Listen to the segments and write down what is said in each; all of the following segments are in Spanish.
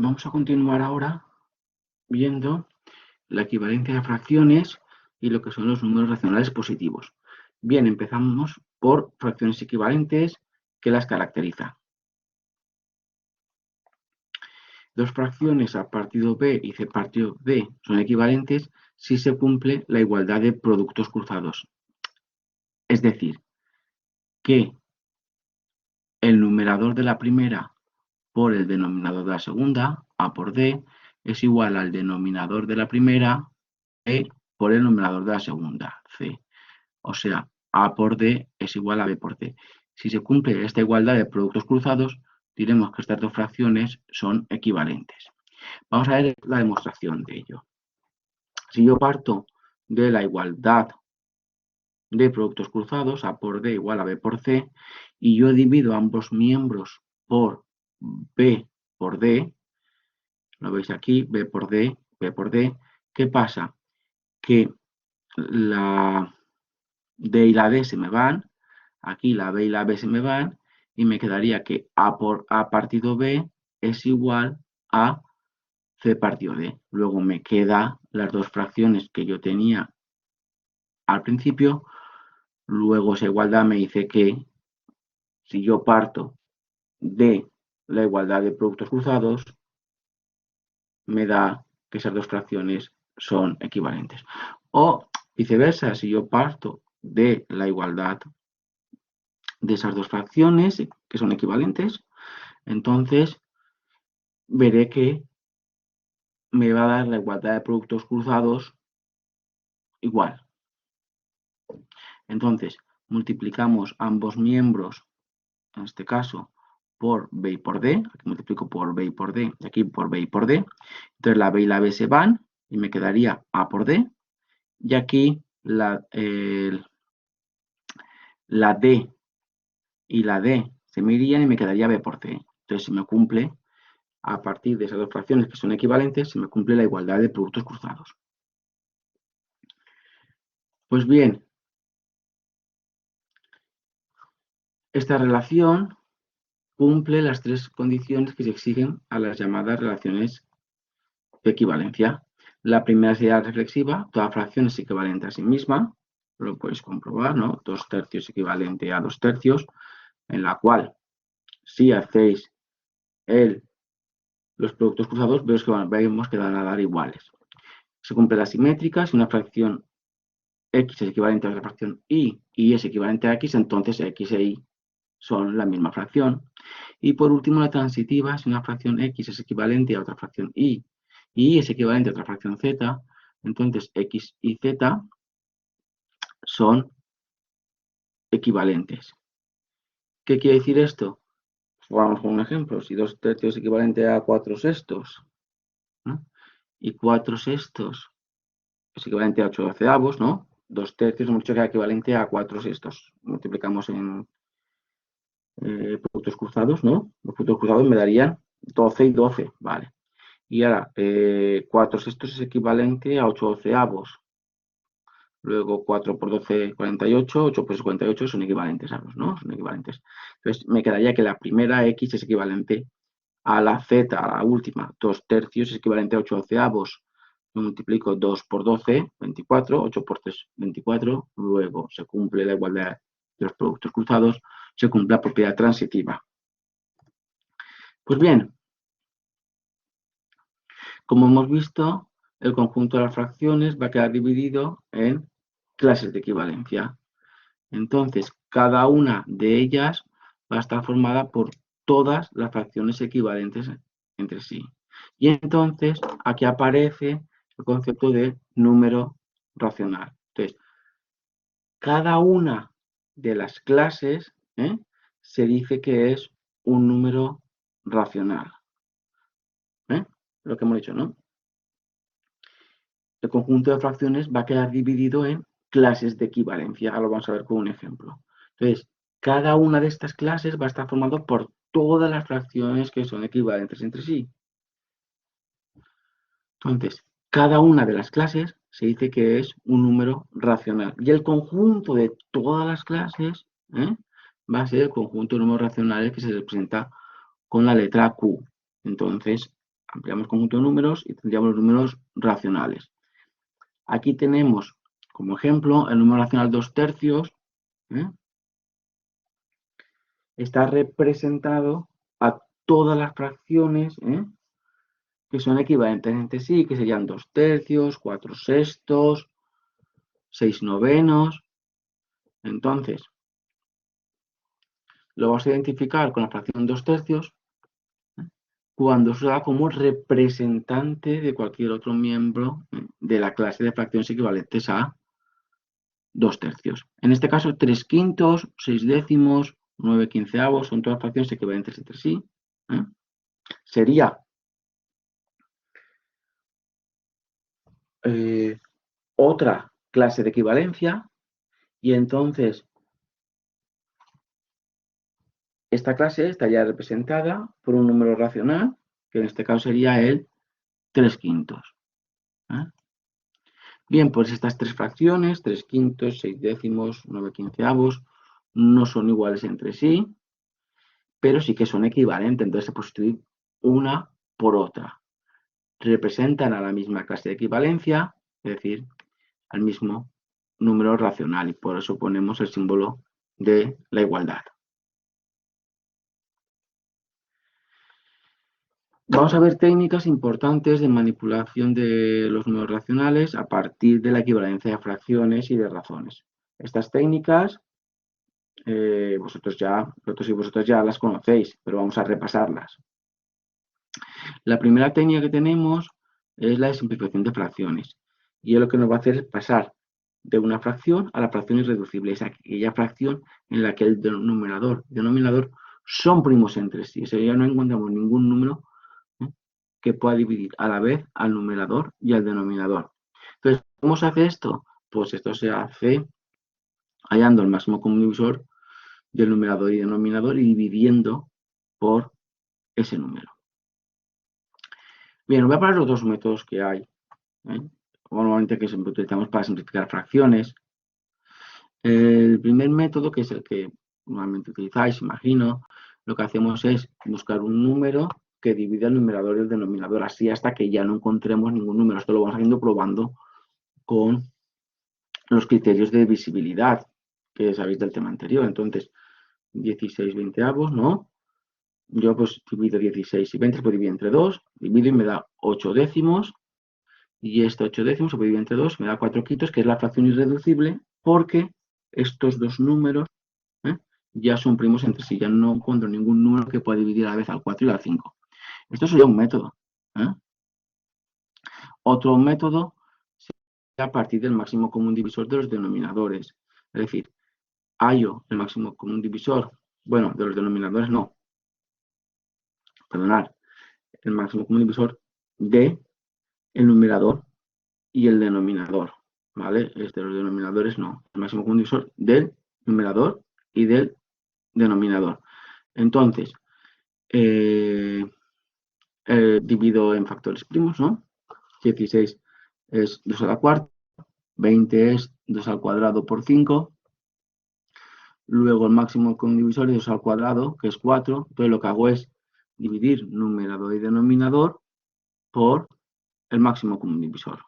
Vamos a continuar ahora viendo la equivalencia de fracciones y lo que son los números racionales positivos. Bien, empezamos por fracciones equivalentes que las caracterizan. Dos fracciones A partido B y C partido D son equivalentes si se cumple la igualdad de productos cruzados. Es decir, que el numerador de la primera por el denominador de la segunda, A por D, es igual al denominador de la primera, B por el numerador de la segunda, C. O sea, A por D es igual a B por D. Si se cumple esta igualdad de productos cruzados, diremos que estas dos fracciones son equivalentes. Vamos a ver la demostración de ello. Si yo parto de la igualdad de productos cruzados, A por D igual a B por C, y yo divido ambos miembros por B por D, lo veis aquí, B por D, ¿qué pasa? Que la D y la D se me van, aquí la B y la B se me van, y me quedaría que A por A partido B es igual a C partido D. Luego me quedan las dos fracciones que yo tenía al principio. Luego esa igualdad me dice que si yo parto de la igualdad de productos cruzados, me da que esas dos fracciones son equivalentes. O viceversa, si yo parto de la igualdad de esas dos fracciones que son equivalentes, entonces veré que me va a dar la igualdad de productos cruzados igual. Entonces, multiplicamos ambos miembros, en este caso, por B y por D. Aquí multiplico por B y por D, y aquí por B y por D. Entonces, la B y la B se van, y me quedaría A por D. Y aquí la D y la D se me irían y me quedaría B por C. Entonces, se me cumple, a partir de esas dos fracciones que son equivalentes, se me cumple la igualdad de productos cruzados. Pues bien, esta relación cumple las tres condiciones que se exigen a las llamadas relaciones de equivalencia. La primera sería reflexiva, toda fracción es equivalente a sí misma, lo podéis comprobar, ¿no? 2 tercios equivalente a 2 tercios, en la cual si hacéis los productos cruzados, vemos que van a dar iguales. Se cumple la simétrica, si una fracción x es equivalente a otra fracción y es equivalente a x, entonces x e y son la misma fracción. Y por último, la transitiva, si una fracción x es equivalente a otra fracción y es equivalente a otra fracción z, entonces x y z son equivalentes. ¿Qué quiere decir esto? Vamos con un ejemplo. Si 2 tercios es equivalente a 4 sextos, ¿no? Y 4 sextos es equivalente a 8 doceavos, ¿no? 2 tercios hemos dicho que es equivalente a 4 sextos. Multiplicamos en productos cruzados, ¿no? Los productos cruzados me darían 12 y 12, ¿vale? Y ahora, 4 sextos es equivalente a 8 doceavos. Luego 4 por 12, 48, 8 por 48 son equivalentes a los, ¿no? Son equivalentes. Entonces, me quedaría que la primera x es equivalente a la z, a la última. 2 tercios es equivalente a 8 doceavos. Multiplico 2 por 12, 24, 8 por 3, 24. Luego se cumple la igualdad de los productos cruzados, se cumple la propiedad transitiva. Pues bien, como hemos visto, el conjunto de las fracciones va a quedar dividido en clases de equivalencia. Entonces, cada una de ellas va a estar formada por todas las fracciones equivalentes entre sí. Y entonces, aquí aparece el concepto de número racional. Entonces, cada una de las clases se dice que es un número racional. Lo que hemos dicho, ¿no? El conjunto de fracciones va a quedar dividido en clases de equivalencia. Ahora lo vamos a ver con un ejemplo. Entonces, cada una de estas clases va a estar formado por todas las fracciones que son equivalentes entre sí. Entonces, cada una de las clases se dice que es un número racional. Y el conjunto de todas las clases va a ser el conjunto de números racionales que se representa con la letra Q. Entonces, ampliamos conjunto de números y tendríamos los números racionales. Aquí tenemos, como ejemplo, el número racional 2/3, está representado a todas las fracciones que son equivalentes entre sí, que serían 2/3, 4/6, 6/9. Entonces, lo vamos a identificar con la fracción 2/3 cuando se da como representante de cualquier otro miembro de la clase de fracciones equivalentes a 2/3. En este caso, 3/5, 6/10, 9/15 son todas fracciones equivalentes entre sí. Sería otra clase de equivalencia y entonces esta clase estaría representada por un número racional, que en este caso sería el 3/5. Bien, pues estas tres fracciones, 3/5, 6/10, 9/15, no son iguales entre sí, pero sí que son equivalentes, entonces se puede sustituir una por otra. Representan a la misma clase de equivalencia, es decir, al mismo número racional, y por eso ponemos el símbolo de la igualdad. Vamos a ver técnicas importantes de manipulación de los números racionales a partir de la equivalencia de fracciones y de razones. Estas técnicas, vosotros y vosotras ya las conocéis, pero vamos a repasarlas. La primera técnica que tenemos es la de simplificación de fracciones, y es lo que nos va a hacer es pasar de una fracción a la fracción irreducible, es aquella fracción en la que el numerador y denominador son primos entre sí, o sea, ya no encontramos ningún número que pueda dividir a la vez al numerador y al denominador. Entonces, ¿cómo se hace esto? Pues esto se hace hallando el máximo común divisor del numerador y denominador y dividiendo por ese número. Bien, voy a poner los dos métodos que hay, normalmente que siempre utilizamos para simplificar fracciones. El primer método, que es el que normalmente utilizáis, imagino, lo que hacemos es buscar un número que divide el numerador y el denominador, así hasta que ya no encontremos ningún número. Esto lo vamos haciendo probando con los criterios de divisibilidad que sabéis del tema anterior. Entonces, 16/20, ¿no? Yo pues divido 16 y 20, se puede dividir entre 2, divido y me da 8/10, y este 8/10 se puede dividir entre 2, me da 4/5, que es la fracción irreducible, porque estos dos números ya son primos entre sí, ya no encuentro ningún número que pueda dividir a la vez al 4 y al 5. Esto sería un método. Otro método sería a partir del máximo común divisor de los denominadores. Es decir, hallo el máximo común divisor, bueno, de los denominadores no, perdonad, el máximo común divisor de el numerador y el denominador, ¿vale? De los denominadores no, el máximo común divisor del numerador y del denominador. Entonces, divido en factores primos, ¿no? 16 es 2 a la cuarta, 20 es 2 al cuadrado por 5, luego el máximo común divisor es 2 al cuadrado, que es 4, entonces lo que hago es dividir numerador y denominador por el máximo común divisor.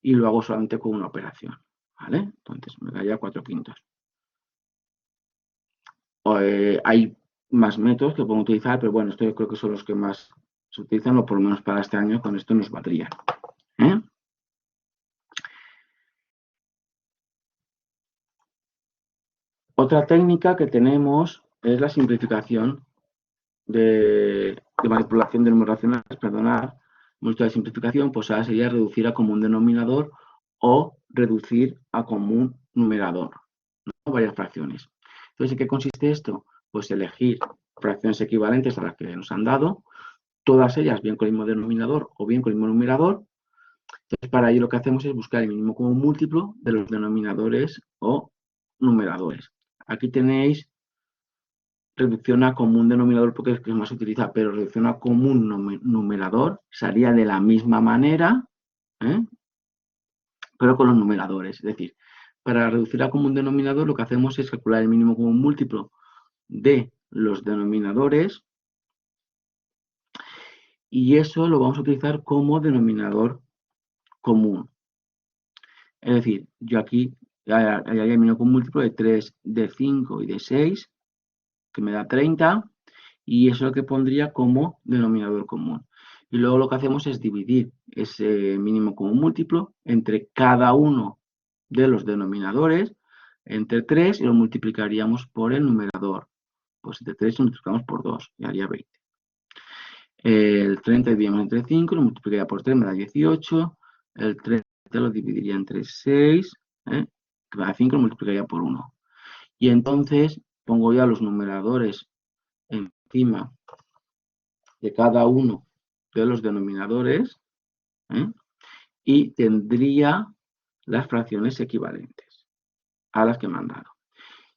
Y lo hago solamente con una operación, ¿vale? Entonces me daría 4/5. Hay más métodos que puedo utilizar, pero bueno, estos yo creo que son los que más se utilizan, o por lo menos para este año, con esto nos valdría. Otra técnica que tenemos es la simplificación de manipulación de números racionales, perdonad, muestra de simplificación, pues ahora sería reducir a común denominador o reducir a común numerador, ¿no? Varias fracciones. Entonces, ¿en qué consiste esto? Pues elegir fracciones equivalentes a las que nos han dado, todas ellas bien con el mismo denominador o bien con el mismo numerador. Entonces, para ello lo que hacemos es buscar el mínimo común múltiplo de los denominadores o numeradores. Aquí tenéis reducción a común denominador porque es que más se utiliza, pero reducción a común numerador sería de la misma manera, pero con los numeradores. Es decir, para reducir a común denominador lo que hacemos es calcular el mínimo común múltiplo de los denominadores y eso lo vamos a utilizar como denominador común. Es decir, yo aquí elimino un múltiplo de 3, de 5 y de 6, que me da 30, y eso es lo que pondría como denominador común. Y luego lo que hacemos es dividir ese mínimo común múltiplo entre cada uno de los denominadores, entre 3, y lo multiplicaríamos por el numerador. Pues entre 3 lo multiplicamos por 2, y haría 20. El 30 dividimos entre 5, lo multiplicaría por 3, me da 18. El 30 lo dividiría entre 6, que me da 5, lo multiplicaría por 1. Y entonces pongo ya los numeradores encima de cada uno de los denominadores, y tendría las fracciones equivalentes a las que me han dado.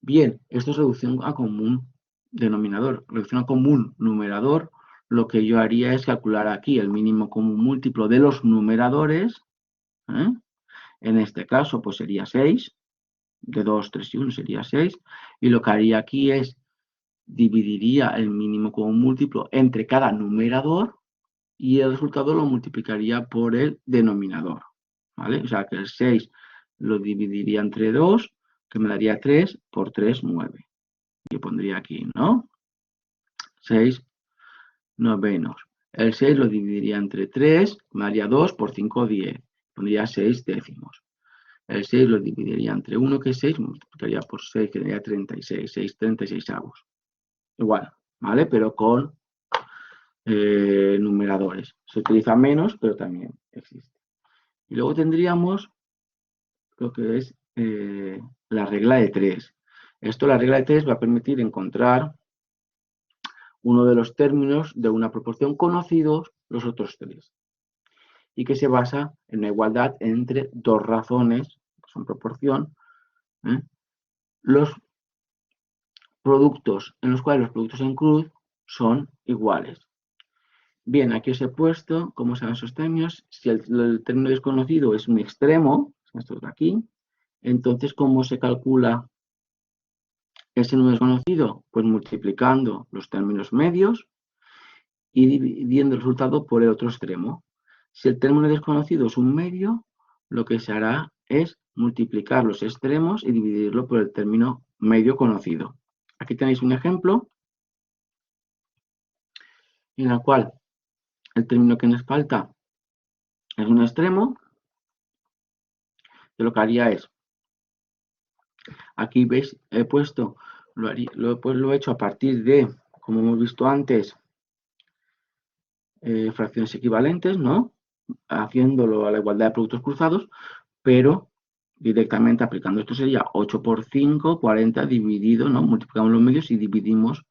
Bien, esto es reducción a común denominador. Reducción a común numerador, lo que yo haría es calcular aquí el mínimo común múltiplo de los numeradores. En este caso, pues sería 6. De 2, 3 y 1 sería 6. Y lo que haría aquí es dividiría el mínimo común múltiplo entre cada numerador y el resultado lo multiplicaría por el denominador. ¿Vale? O sea que el 6 lo dividiría entre 2, que me daría 3, por 3, 9. Yo pondría aquí, ¿no? 6 novenos. El 6 lo dividiría entre 3, me daría 2, por 5, 10. Pondría 6 décimos. El 6 lo dividiría entre 1, que es 6, multiplicaría por 6, que daría 36, 6 36avos. Igual, ¿vale? Pero con numeradores. Se utiliza menos, pero también existe. Y luego tendríamos lo que es la regla de 3. Esto, la regla de 3, va a permitir encontrar uno de los términos de una proporción conocidos los otros 3. Y que se basa en la igualdad entre dos razones, que son proporción, los productos en los cuales los productos en cruz son iguales. Bien, aquí os he puesto cómo se dan esos términos. Si el término desconocido es un extremo, esto de aquí, entonces, ¿cómo se calcula ese número desconocido? Pues multiplicando los términos medios y dividiendo el resultado por el otro extremo. Si el término desconocido es un medio, lo que se hará es multiplicar los extremos y dividirlo por el término medio conocido. Aquí tenéis un ejemplo en el cual el término que nos falta es un extremo. Yo lo que haría es, aquí veis, he puesto, lo he hecho a partir de, como hemos visto antes, fracciones equivalentes, ¿no? Haciéndolo a la igualdad de productos cruzados, pero directamente aplicando esto sería 8 por 5, 40 dividido, ¿no? Multiplicamos los medios y dividimos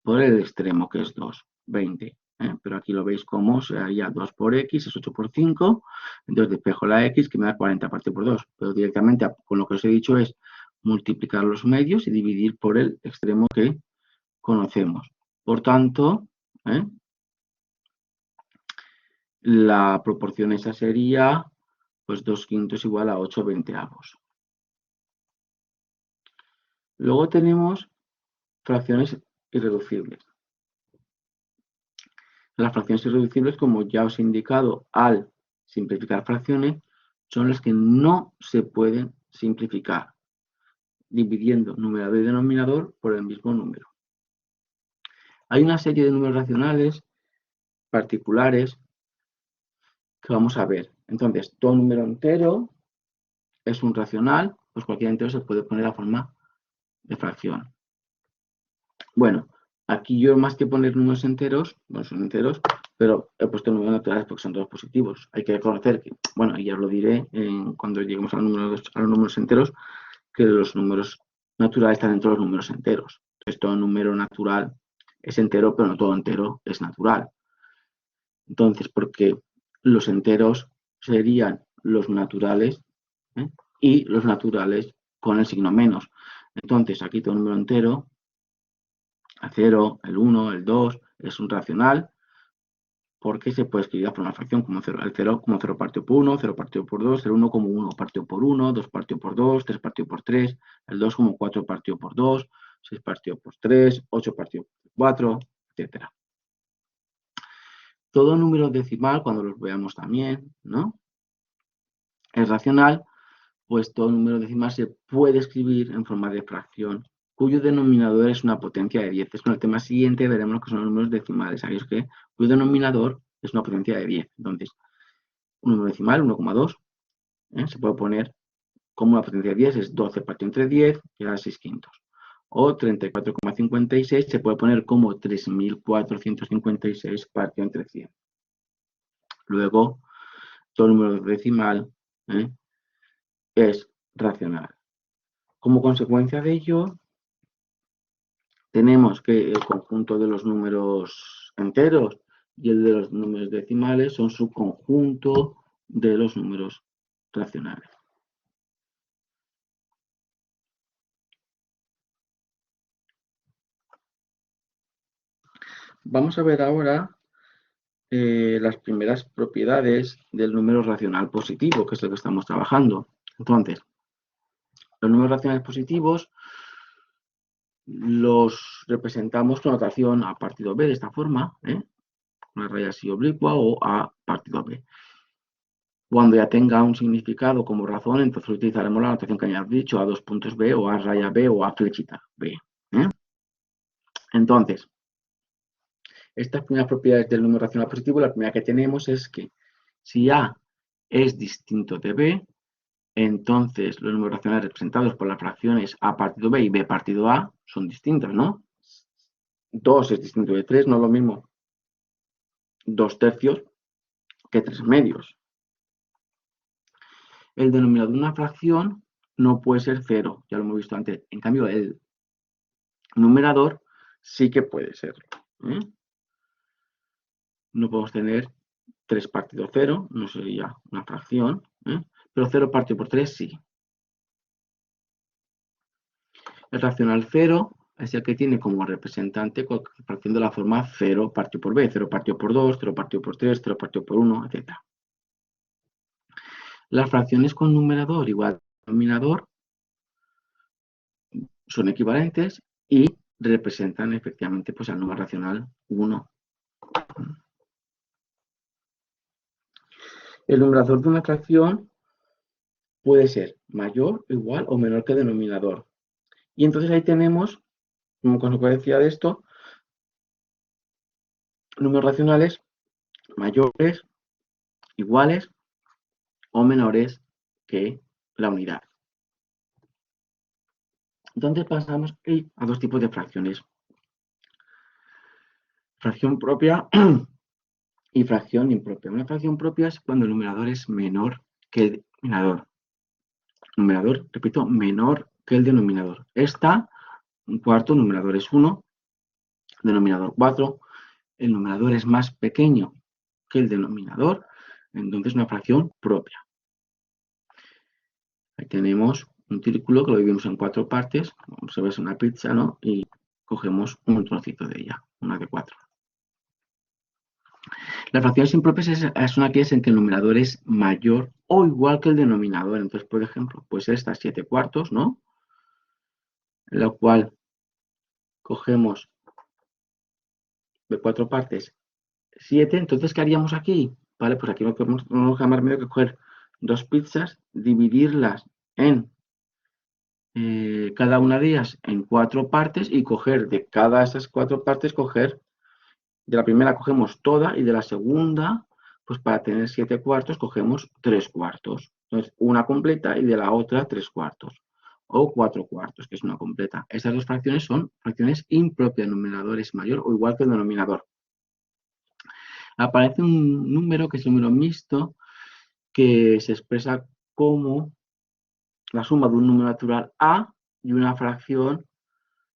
por el extremo, que es 2, 20. Pero aquí lo veis como sería 2 por x, es 8 por 5, entonces despejo la x, que me da 40 partido por 2, pero directamente con lo que os he dicho es multiplicar los medios y dividir por el extremo que conocemos. Por tanto, la proporción esa sería pues 2 quintos igual a 8 veinteavos. Luego tenemos fracciones irreducibles. Las fracciones irreducibles, como ya os he indicado al simplificar fracciones, son las que no se pueden simplificar, dividiendo numerador y denominador por el mismo número. Hay una serie de números racionales particulares que vamos a ver. Entonces, todo número entero es un racional, pues cualquier entero se puede poner a forma de fracción. Bueno, aquí yo más que poner números enteros, no son enteros, pero he puesto números naturales porque son todos positivos. Hay que reconocer que, bueno, y ya os lo diré cuando lleguemos a los números enteros, que los números naturales están dentro de los números enteros. Entonces, todo número natural es entero, pero no todo entero es natural. Entonces, porque los enteros serían los naturales, y los naturales con el signo menos. Entonces, aquí todo número entero, el 0, el 1, el 2, es un racional, porque se puede escribir por una fracción como 0, el 0 como 0 partido por 1, 0 partido por 2, el 1 como 1 partido por 1, 2 partido por 2, 3 partido por 3, el 2 como 4 partido por 2, 6 partido por 3, 8 partido por 4, etc. todo número decimal, cuando los veamos también, ¿no? Es racional, pues todo número decimal se puede escribir en forma de fracción, cuyo denominador es una potencia de 10. Con el tema siguiente veremos que son los números decimales, aquellos cuyo denominador es una potencia de 10. Entonces, un número decimal, 1,2, se puede poner como una potencia de 10, es 12 partido entre 10, que da 6 quintos. O 34,56 se puede poner como 3.456 partido entre 100. Luego, todo número decimal es racional. Como consecuencia de ello, tenemos que el conjunto de los números enteros y el de los números decimales son subconjunto de los números racionales. Vamos a ver ahora las primeras propiedades del número racional positivo, que es el que estamos trabajando. Entonces, los números racionales positivos los representamos con notación a partido b de esta forma, una raya así oblicua o a partido b. Cuando ya tenga un significado como razón, entonces utilizaremos la notación que hayamos dicho, a dos puntos b o a raya b o a flechita b. Entonces, estas primeras propiedades del número racional positivo, la primera que tenemos es que si a es distinto de b, entonces los números racionales representados por las fracciones a partido b y b partido a son distintos, ¿no? 2 es distinto de 3, no es lo mismo 2 tercios que 3 medios. El denominador de una fracción no puede ser 0, ya lo hemos visto antes. En cambio, el numerador sí que puede serlo. No podemos tener 3 partido 0, no sería una fracción, pero 0 partido por 3 sí. El racional 0 es el que tiene como representante cualquier fracción de la forma 0 partido por b, 0 partido por 2, 0 partido por 3, 0 partido por 1, etc. Las fracciones con numerador igual a denominador son equivalentes y representan efectivamente pues, al número racional 1. El numerador de una fracción puede ser mayor, igual o menor que el denominador. Y entonces ahí tenemos, como consecuencia de esto, números racionales mayores, iguales o menores que la unidad. Entonces pasamos a dos tipos de fracciones. Fracción propia y fracción impropia. Una fracción propia es cuando el numerador es menor que el denominador. Numerador, repito, menor que el denominador. Esta, un cuarto, numerador es 1, denominador 4. El numerador es más pequeño que el denominador, entonces una fracción propia. Ahí tenemos un círculo que lo dividimos en 4 partes, como se ve es una pizza, ¿no? Y cogemos un trocito de ella, una de 4. Las fracciones impropias son aquellas en que el numerador es mayor o igual que el denominador. Entonces, por ejemplo, pues esta 7 cuartos, ¿no? En la cual cogemos de 4 partes 7. Entonces, ¿qué haríamos aquí? Vale, pues aquí no tenemos más medio que coger 2 pizzas, dividirlas en cada una de ellas en 4 partes y coger de cada de esas 4 partes, de la primera cogemos toda y de la segunda, pues para tener 7 cuartos, cogemos 3 cuartos. Entonces, una completa y de la otra 3 cuartos. O 4 cuartos, que es una completa. Estas dos fracciones son fracciones impropias. El numerador es mayor o igual que el denominador. Aparece un número que es el número mixto, que se expresa como la suma de un número natural A y una fracción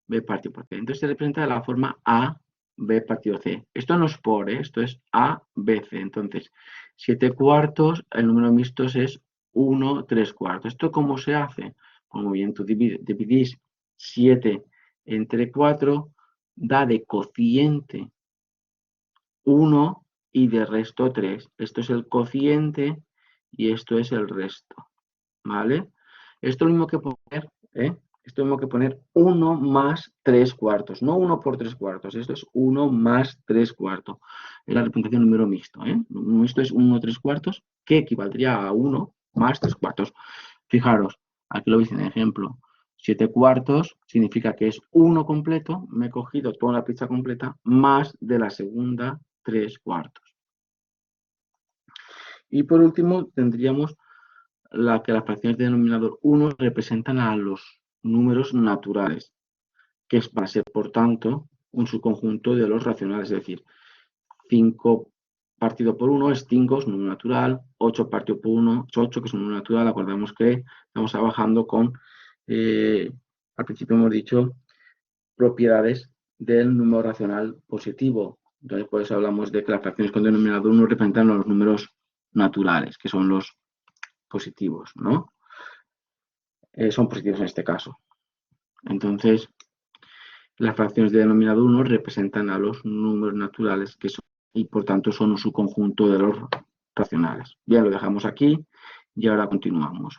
B partido por C. Entonces se representa de la forma A, B partido C. Esto no es por, esto es A, B, C. Entonces, 7 cuartos, el número mixto es 1, 3 cuartos. ¿Esto cómo se hace? Pues muy bien, tú dividís 7 entre 4, da de cociente 1 y de resto 3. Esto es el cociente y esto es el resto. ¿Vale? Esto es lo mismo que poner, Esto tengo que poner 1 más 3 cuartos, no 1 por 3 cuartos, esto es 1 más 3 cuartos. Es la representación número mixto, ¿eh? Esto es 1 3 cuartos, que equivaldría a 1 más 3 cuartos. Fijaros, aquí lo veis en el ejemplo. 7 cuartos significa que es 1 completo, me he cogido toda la pizza completa, más de la segunda 3 cuartos. Y por último tendríamos que las fracciones de denominador 1 representan a los números naturales, que va a ser, por tanto, un subconjunto de los racionales, es decir, 5 partido por 1 es 5, es un número natural, 8 partido por 1 es 8, que es un número natural. Acordamos que estamos trabajando con, al principio hemos dicho, propiedades del número racional positivo. Entonces, por eso hablamos de que las fracciones con denominador 1 representan los números naturales, que son los positivos, ¿no? Son positivos en este caso. Entonces, las fracciones de denominador 1 representan a los números naturales que son, y por tanto son un subconjunto de los racionales. Bien, lo dejamos aquí y ahora continuamos.